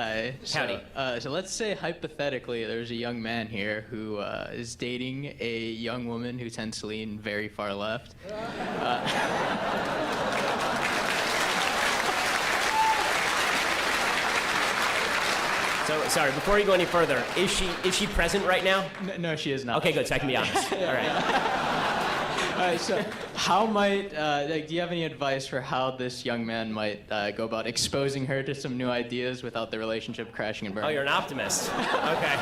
Hi. Howdy. So let's say hypothetically there's a young man here who is dating a young woman who tends to lean very far left. So, sorry, before you go any further, is she present right now? No, she is not. Okay, good, so I can be honest. All right. So how might, do you have any advice for how this young man might go about exposing her to some new ideas without the relationship crashing and burning? Oh, you're an optimist. Okay.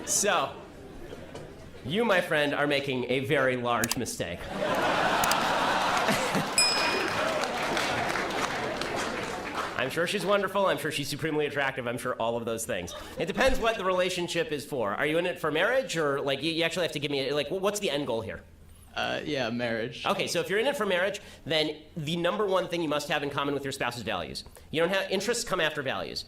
So, you, my friend, are making a very large mistake. I'm sure she's wonderful. I'm sure she's supremely attractive. I'm sure all of those things. It depends what the relationship is for. Are you in it for marriage, or like you actually have to give me like what's the end goal here? Yeah, marriage. Okay, so if you're in it for marriage, then the number one thing you must have in common with your spouse is values. You don't have interests come after values.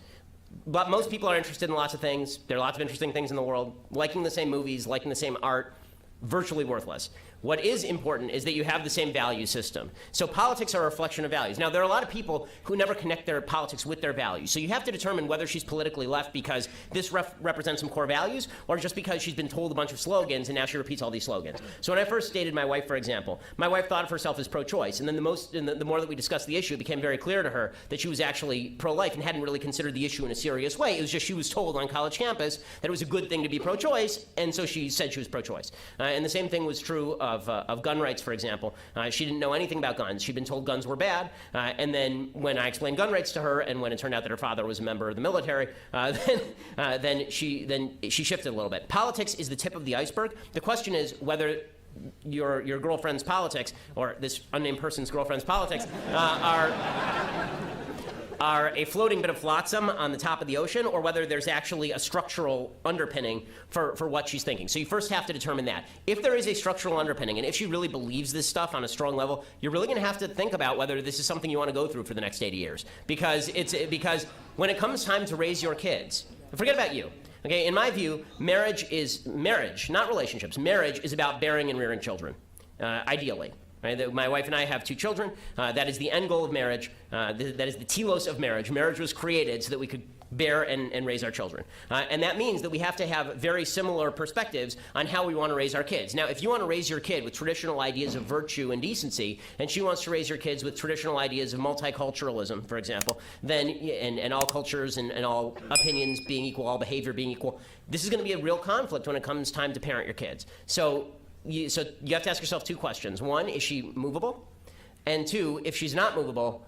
But most people are interested in lots of things. There are lots of interesting things in the world. Liking the same movies, liking the same art, virtually worthless. What is important is that you have the same value system. So politics are a reflection of values. Now, there are a lot of people who never connect their politics with their values. So you have to determine whether she's politically left because this represents some core values, or just because she's been told a bunch of slogans and now she repeats all these slogans. So when I first dated my wife, for example, my wife thought of herself as pro-choice. And then the more that we discussed the issue, it became very clear to her that she was actually pro-life and hadn't really considered the issue in a serious way. It was just she was told on college campus that it was a good thing to be pro-choice, and so she said she was pro-choice. And the same thing was true of gun rights, for example. She didn't know anything about guns. She'd been told guns were bad, and then when I explained gun rights to her, and when it turned out that her father was a member of the military, then she shifted a little bit. Politics is the tip of the iceberg. The question is whether your girlfriend's politics, or this unnamed person's girlfriend's politics, are a floating bit of flotsam on the top of the ocean, or whether there's actually a structural underpinning for what she's thinking. So you first have to determine that. If there is a structural underpinning, and if she really believes this stuff on a strong level, you're really going to have to think about whether this is something you want to go through for the next 80 years. Because when it comes time to raise your kids, forget about you. Okay, in my view, marriage, not relationships. Marriage is about bearing and rearing children, ideally. Right? My wife and I have 2 children. That is the end goal of marriage. That is the telos of marriage. Marriage was created so that we could bear and raise our children. And that means that we have to have very similar perspectives on how we want to raise our kids. Now, if you want to raise your kid with traditional ideas of virtue and decency, and she wants to raise your kids with traditional ideas of multiculturalism, for example, then and all cultures and all opinions being equal, all behavior being equal, this is going to be a real conflict when it comes time to parent your kids. So you have to ask yourself 2 questions. 1, is she movable? And 2, if she's not movable,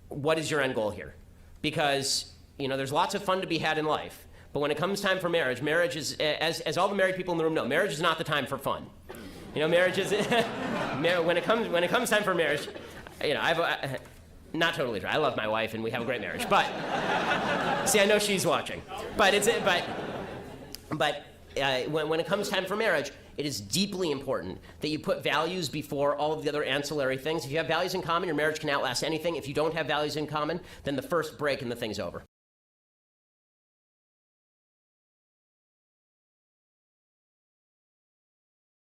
what is your end goal here? Because there's lots of fun to be had in life, but when it comes time for marriage, marriage is, as all the married people in the room know, marriage is not the time for fun. Marriage is when it comes time for marriage. I've not totally true. I love my wife and we have a great marriage, but see, I know she's watching. But when it comes time for marriage, it is deeply important that you put values before all of the other ancillary things. If you have values in common, your marriage can outlast anything. If you don't have values in common, then the first break and the thing's over.